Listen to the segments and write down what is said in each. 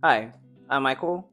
Hi, I'm Michael.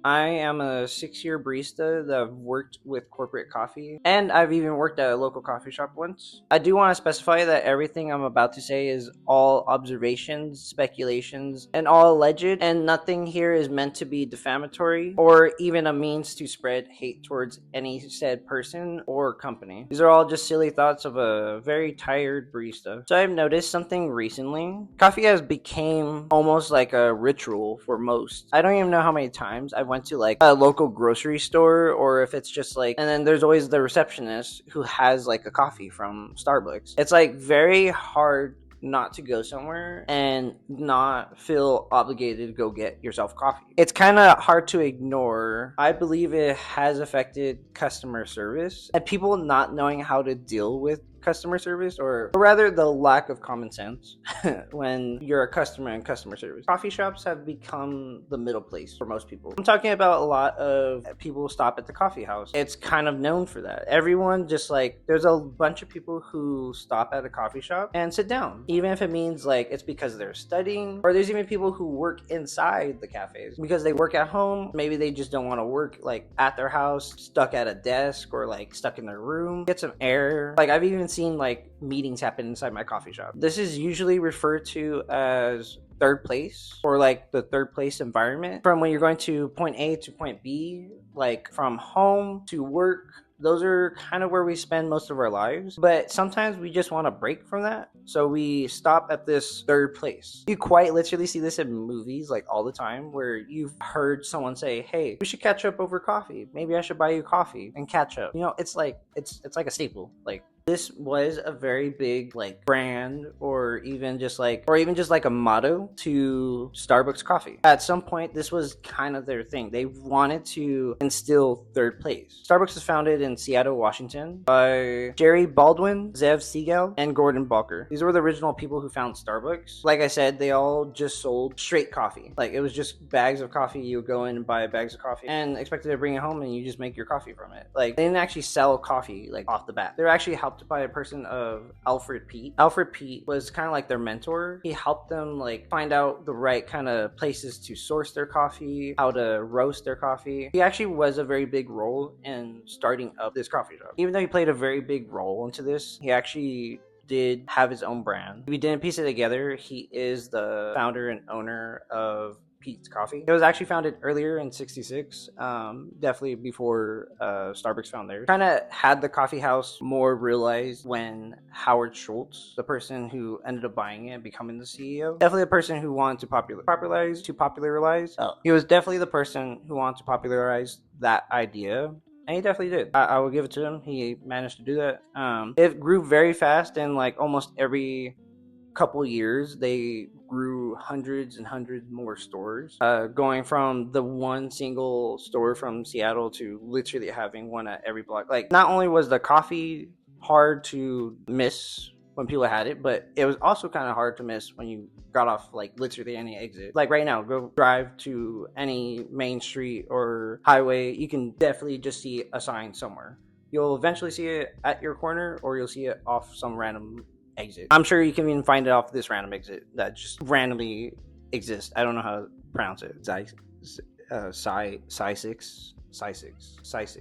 I am a 6-year barista that I've worked with corporate coffee, and I've even worked at a local coffee shop once. I do want to specify that everything I'm about to say is all observations, speculations, and all alleged, and nothing here is meant to be defamatory or even a means to spread hate towards any said person or company. These are all just silly thoughts of a very tired barista. So I've noticed something recently. Coffee has become almost like a ritual for most. I don't even know how many times I've went to like a local grocery store, or if it's just like, and then there's always the receptionist who has like a coffee from Starbucks. It's like very hard not to go somewhere and not feel obligated to go get yourself coffee. It's kind of hard to ignore. I believe it has affected customer service and people not knowing how to deal with customer service, or rather the lack of common sense when you're a customer in customer service. Coffee shops have become the middle place for most people. I'm talking about a lot of people stop at the coffee house. It's kind of known for that. Everyone just like, there's a bunch of people who stop at a coffee shop and sit down, even if it means like it's because they're studying, or there's even people who work inside the cafes because they work at home. Maybe they just don't want to work like at their house, stuck at a desk, or like stuck in their room, get some air. Like I've even seen like meetings happen inside my coffee shop. This is usually referred to as third place, or like the third place environment, from when you're going to point A to point B, like from home to work. Those are kind of where we spend most of our lives, but sometimes we just want to break from that, so we stop at this third place. You quite literally see this in movies like all the time, where you've heard someone say, hey, we should catch up over coffee, maybe I should buy you coffee and catch up. You know, it's like it's like a staple. Like this was a very big like brand, or even just like a motto to Starbucks coffee. At some point, this was kind of their thing. They wanted to instill third place. Starbucks was founded in Seattle, Washington by Jerry Baldwin, Zev Segal, and Gordon Balker. These were the original people who found Starbucks. Like I said, they all just sold straight coffee. Like it was just bags of coffee. You would go in and buy bags of coffee and expected to bring it home, and you just make your coffee from it. Like they didn't actually sell coffee like off the bat. They were actually helped by a person of Alfred Peet. Alfred Peet was kind of like their mentor. He helped them like find out the right kind of places to source their coffee, how to roast their coffee. He actually was a very big role in starting up this coffee shop. Even though he played a very big role into this, he actually did have his own brand. If you didn't piece it together, he is the founder and owner of Peet's Coffee. It was actually founded earlier in 66, definitely before Starbucks found theirs. Kind of had the coffee house more realized when Howard Schultz, the person who ended up buying it and becoming the CEO, definitely a person who wanted to popularize. Oh, he was definitely the person who wanted to popularize that idea. And he definitely did. I will give it to him. He managed to do that. It grew very fast, and like almost every couple years they grew hundreds and hundreds more stores, going from the one single store from Seattle to literally having one at every block. Like not only was the coffee hard to miss when people had it, but it was also kind of hard to miss when you got off like literally any exit. Like right now, go drive to any main street or highway, you can definitely just see a sign somewhere. You'll eventually see it at your corner, or you'll see it off some random exit. I'm sure you can even find it off this random exit that just randomly exists. I don't know how to pronounce it. Sci 6.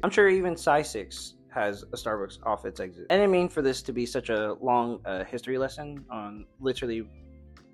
I'm sure even Sci 6 has a Starbucks off its exit. I didn't mean for this to be such a long history lesson on literally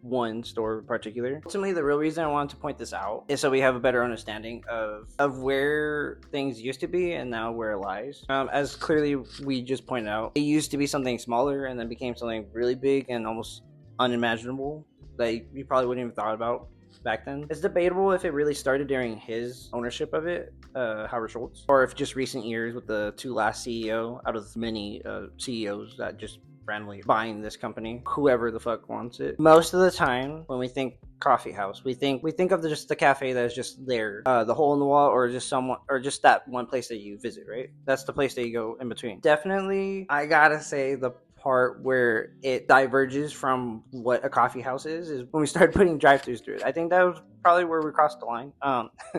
one store in particular. Ultimately, the real reason I wanted to point this out is so we have a better understanding of where things used to be and now where it lies. As clearly we just pointed out, it used to be something smaller and then became something really big and almost unimaginable that you probably wouldn't even thought about back then. It's debatable if it really started during his ownership of it, Howard Schultz, or if just recent years with the two last CEO out of many CEOs that just randomly buying this company, whoever the fuck wants it. Most of the time when we think coffee house, we think of just the cafe that's just there, the hole in the wall, or just someone, or just that one place that you visit, right? That's the place that you go in between. Definitely, I gotta say the part where it diverges from what a coffee house is when we started putting drive-throughs through it. I think that was probably where we crossed the line.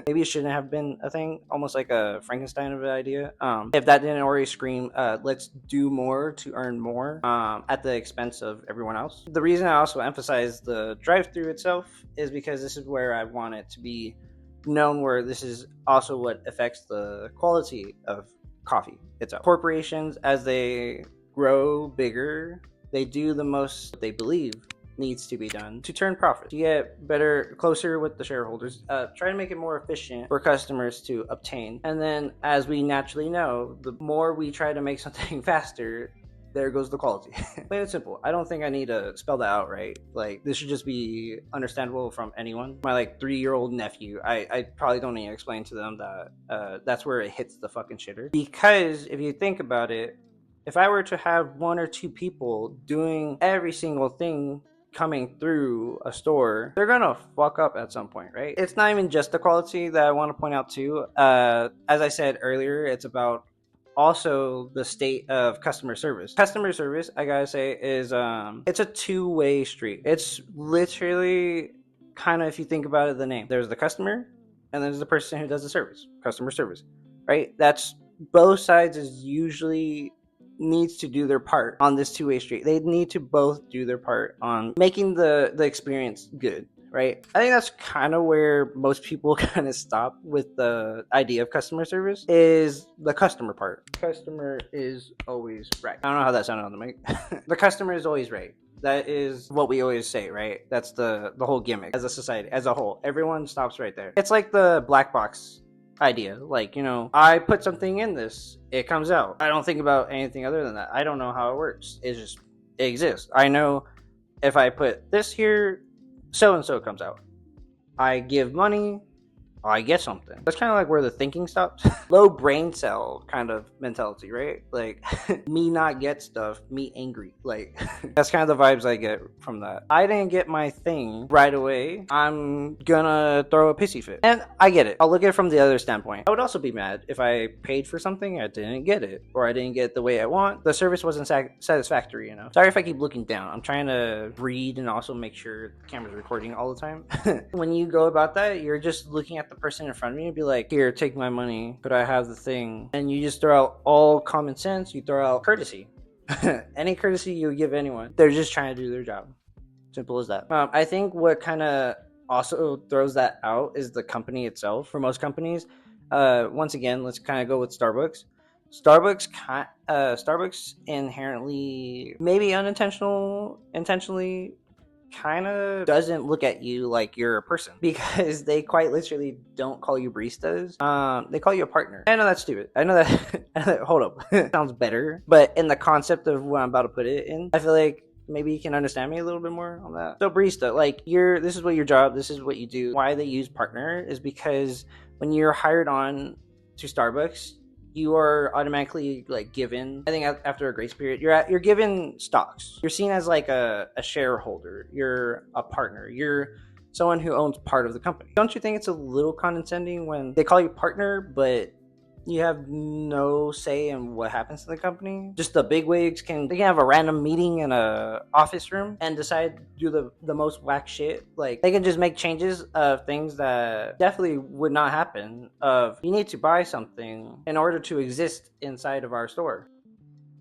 Maybe it shouldn't have been a thing, almost like a Frankenstein of an idea. If that didn't already scream, let's do more to earn more at the expense of everyone else. The reason I also emphasize the drive-through itself is because this is where I want it to be known, where this is also what affects the quality of coffee itself. Corporations, as they grow bigger, they do the most they believe needs to be done to turn profit, to get better, closer with the shareholders, try to make it more efficient for customers to obtain. And then, as we naturally know, the more we try to make something faster, there goes the quality. Plain and simple. I don't think I need to spell that out, right? Like, this should just be understandable from anyone. My 3-year-old nephew, I probably don't need to explain to them that that's where it hits the fucking shitter. Because if you think about it, if I were to have 1 or 2 people doing every single thing coming through a store, they're gonna fuck up at some point, right? It's not even just the quality that I want to point out too. As I said earlier, it's about also the state of customer service. Customer service, I gotta say, is it's a two-way street. It's literally kind of, if you think about it, the name. There's the customer, and there's the person who does the service. Customer service, right? That's both sides is usually needs to do their part on this two-way street. They need to both do their part on making the experience good, right? I think that's kind of where most people kind of stop with the idea of customer service, is the customer part. Customer is always right. I don't know how that sounded on the mic. The customer is always right. That is what we always say, right? That's the whole gimmick as a society, as a whole. Everyone stops right there. It's like the black box idea. Like, I put something in this, it comes out. I don't think about anything other than that. I don't know how it works. It exists. I know if I put this here, so and so comes out. I give money, I get something. That's kind of like where the thinking stops. Low brain cell kind of mentality, right? Like, me not get stuff, me angry. Like, that's kind of the vibes I get from that. I didn't get my thing right away, I'm gonna throw a pissy fit. And I get it. I'll look at it from the other standpoint. I would also be mad if I paid for something, I didn't get it, or I didn't get it the way I want. The service wasn't satisfactory, Sorry if I keep looking down. I'm trying to read and also make sure the camera's recording all the time. When you go about that, you're just looking at the person in front of you and be like, here, take my money, but I have the thing. And you just throw out all common sense, you throw out courtesy. Any courtesy you give anyone, they're just trying to do their job. Simple as that. I think what kind of also throws that out is the company itself. For most companies, once again, let's kind of go with Starbucks. Starbucks inherently, maybe intentionally, kind of doesn't look at you like you're a person, because they quite literally don't call you baristas. They call you a partner. I know that's stupid. I know that hold up. Sounds better, but in the concept of what I'm about to put it in, I feel like maybe you can understand me a little bit more on that. So barista, like, this is what your job, this is what you do. Why they use partner is because when you're hired on to Starbucks, you are automatically given, I think after a grace period, you're given stocks. You're seen as like a shareholder. You're a partner. You're someone who owns part of the company. Don't you think it's a little condescending when they call you partner, but you have no say in what happens to the company? Just the bigwigs they can have a random meeting in a office room and decide to do the most whack shit. Like, they can just make changes of things that definitely would not happen. You need to buy something in order to exist inside of our store,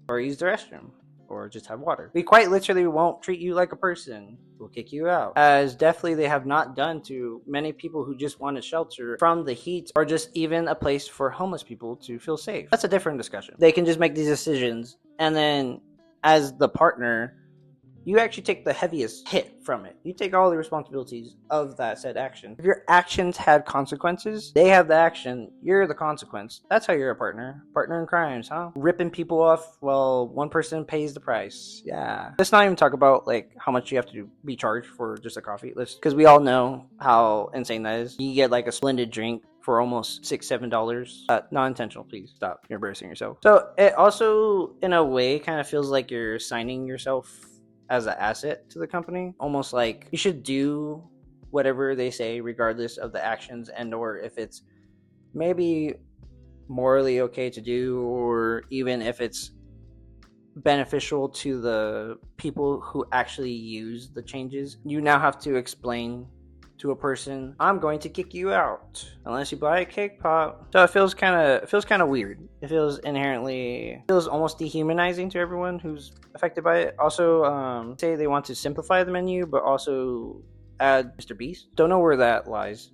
or use the restroom, or just have water. We quite literally won't treat you like a person. We'll kick you out. As definitely they have not done to many people who just want a shelter from the heat, or just even a place for homeless people to feel safe. That's a different discussion. They can just make these decisions, and then as the partner, you actually take the heaviest hit from it. You take all the responsibilities of that said action. If your actions had consequences, they have the action, you're the consequence. That's how you're a partner. Partner in crimes, huh? Ripping people off while one person pays the price. Yeah. Let's not even talk about how much you have to be charged for just a coffee. Because we all know how insane that is. You get a splendid drink for almost $6-7. Not intentional, please stop. You're embarrassing yourself. So it also, in a way, kind of feels like you're signing yourself as an asset to the company. Almost like you should do whatever they say regardless of the actions, and or if it's maybe morally okay to do, or even if it's beneficial to the people who actually use the changes. You now have to explain to a person, I'm going to kick you out unless you buy a cake pop. So it feels kind of weird. It feels almost dehumanizing to everyone who's affected by it. Also, say they want to simplify the menu, but also add Mr. Beast. Don't know where that lies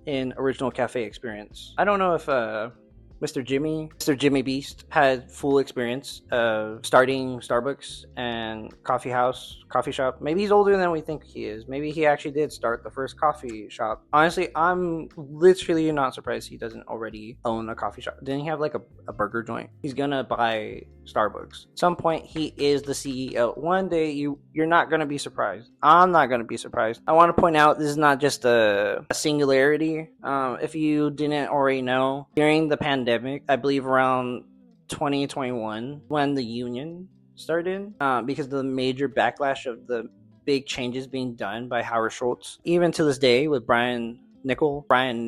in original cafe experience. I don't know if Mr. Jimmy Beast had full experience of starting Starbucks and coffee shop. Maybe he's older than we think he is. Maybe he actually did start the first coffee shop. Honestly, I'm literally not surprised he doesn't already own a coffee shop. Didn't he have like a burger joint? He's gonna buy Starbucks. At some point, he is the CEO. One day, you're not gonna be surprised. I'm not gonna be surprised. I want to point out this is not just a singularity. If you didn't already know, during the pandemic, I believe around 2021, when the union started, because of the major backlash of the big changes being done by Howard Schultz, even to this day with Brian Nickelback, Brian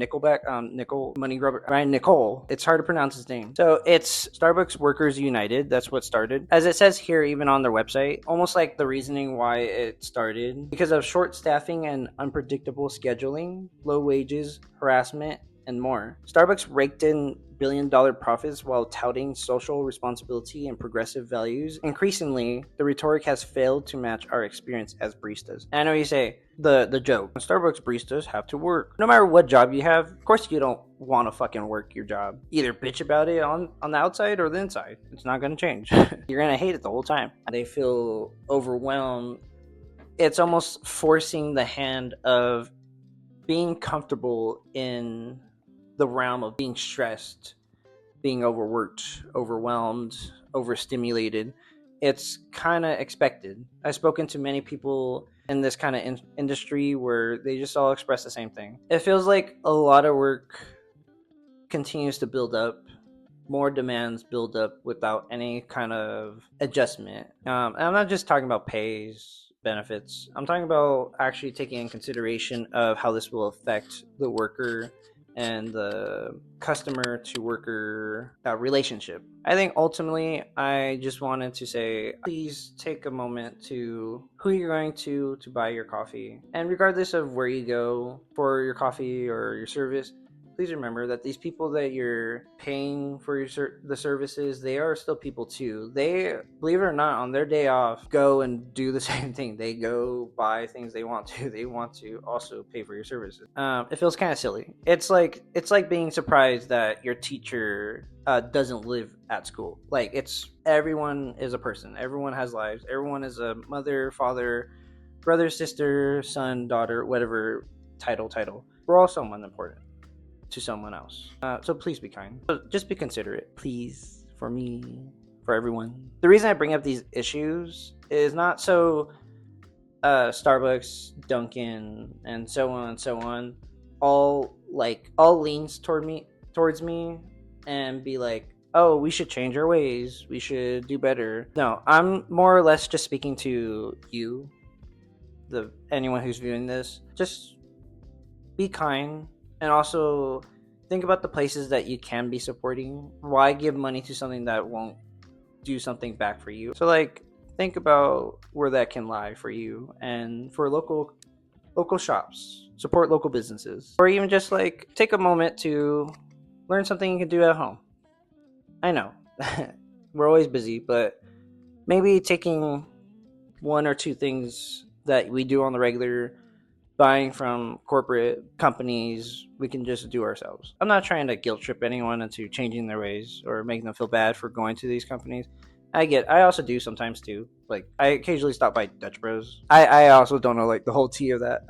Nicole. It's hard to pronounce his name. So it's Starbucks Workers United. That's what started. As it says here, even on their website, almost like the reasoning why it started, because of short staffing and unpredictable scheduling, low wages, harassment, and more. Starbucks raked in billion-dollar profits while touting social responsibility and progressive values. Increasingly, the rhetoric has failed to match our experience as baristas. And I know you say, the joke, Starbucks baristas have to work. No matter what job you have, of course you don't want to fucking work your job. Either bitch about it on the outside or the inside. It's not going to change. You're going to hate it the whole time. They feel overwhelmed. It's almost forcing the hand of being comfortable in the realm of being stressed, being overworked, overwhelmed, overstimulated. It's kind of expected. I've spoken to many people in this kind of industry where they just all express the same thing. It feels like a lot of work continues to build up. More demands build up without any kind of adjustment. And I'm not just talking about pays, benefits. I'm talking about actually taking in consideration of how this will affect the worker and the customer to worker relationship. I think ultimately I just wanted to say, please take a moment to who you're going to buy your coffee. And regardless of where you go for your coffee or your service, please remember that these people that you're paying for the services, they are still people too. They, believe it or not, on their day off, go and do the same thing. They go buy things they want to. They want to also pay for your services. It feels kind of silly. It's like being surprised that your teacher doesn't live at school. Like, it's everyone is a person. Everyone has lives. Everyone is a mother, father, brother, sister, son, daughter, whatever title. We're all someone important to someone else. So please be kind. So just be considerate, please, for me, for everyone. The reason I bring up these issues is not so Starbucks, Dunkin', and so on, all leans towards me and be like, oh, we should change our ways. We should do better. No, I'm more or less just speaking to you, anyone who's viewing this. Just be kind. And also, think about the places that you can be supporting. Why give money to something that won't do something back for you? So, like, think about where that can lie for you. And for local shops, support local businesses. Or even just, like, take a moment to learn something you can do at home. I know, we're always busy, but maybe taking one or two things that we do on the regular, buying from corporate companies, we can just do ourselves. I'm not trying to guilt trip anyone into changing their ways or making them feel bad for going to these companies. I also do sometimes too. Like, I occasionally stop by Dutch Bros. I also don't know like the whole tea of that.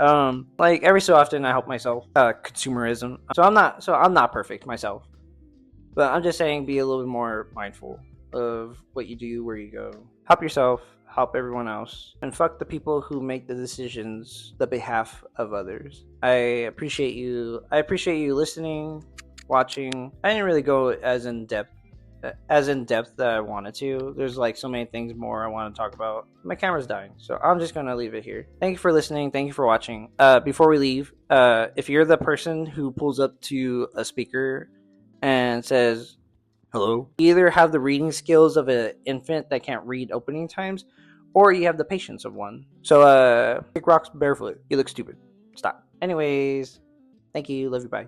Like every so often I help myself. Consumerism. So I'm not perfect myself. But I'm just saying, be a little bit more mindful of what you do, where you go. Help yourself, help everyone else, and fuck the people who make the decisions on behalf of others. I appreciate you listening, watching. I didn't really go as in depth that I wanted to. There's like so many things more I want to talk about. My camera's dying, so I'm just gonna leave it here. Thank you for listening. Thank you for watching. Before we leave, if you're the person who pulls up to a speaker and says, Hello? You either have the reading skills of an infant that can't read opening times, or you have the patience of one. So, pick rocks barefoot. You look stupid. Stop. Anyways, thank you. Love you. Bye.